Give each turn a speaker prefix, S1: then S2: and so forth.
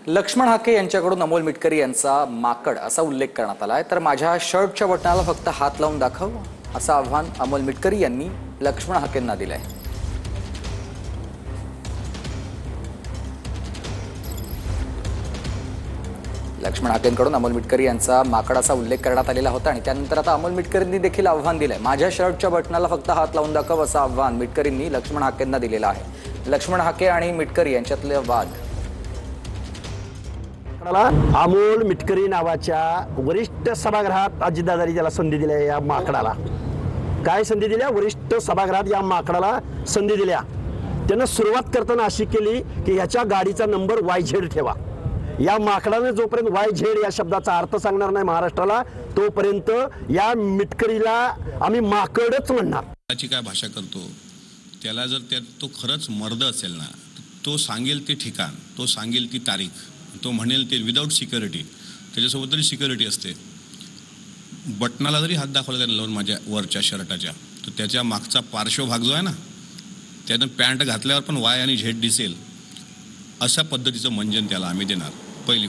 S1: लक्ष्मण हाके यांच्याकडून अमोल मिटकरी यांचा माकड असा उल्लेख करण्यात आलाय। तर माझ्या शर्टच्या बटनाला फक्त हात लावून दाखव असं आव्हान अमोल मिटकरी यांनी लक्ष्मण हाकेंना दिलंय। लक्ष्मण हाकेंकडून अमोल मिटकरी यांचा माकड असा उल्लेख करण्यात आलेला होता आणि त्यानंतर आता अमोल मिटकरींनी देखील आव्हान दिलंय। माझ्या शर्टच्या बटनाला फक्त हात लावून दाखव असं आव्हान मिटकरींनी लक्ष्मण हाकेंना दिलेलं आहे। लक्ष्मण हाके आणि मिटकरी यांच्यातले वाद
S2: अमोल मिटकरी नावाच्या वरिष्ठ सभागृहात अजितदादांनी त्याला संधी दिल्या। या माकडाला काय संधी दिल्या? वरिष्ठ सभागृहात या माकडाला संधी दिल्या। त्यानं सुरुवात करताना अशी केली की ह्याच्या गाडीचा नंबर YZ ठेवा। या माकडाने जोपर्यंत YZ या शब्दाचा अर्थ सांगणार नाही महाराष्ट्राला, तोपर्यंत या मिटकरीला आम्ही माकडच म्हणणार।
S3: त्याची काय भाषा करतो त्याला जर तो खरंच मर्द असेल ना, तो सांगेल ते ठिकाण, तो सांगेल ती तारीख, तो म्हणेल ते विदाऊट सिक्युरिटी, त्याच्यासोबत तरी सिक्युरिटी असते। बटनाला जरी हात दाखवला त्याला लावून माझ्या वरच्या शर्टाच्या, तर त्याच्या मागचा पार्श्वभाग जो आहे ना, त्यानं पॅन्ट घातल्यावर पण Y आणि Z दिसेल, अशा पद्धतीचं मंजन त्याला आम्ही देणार। पहिली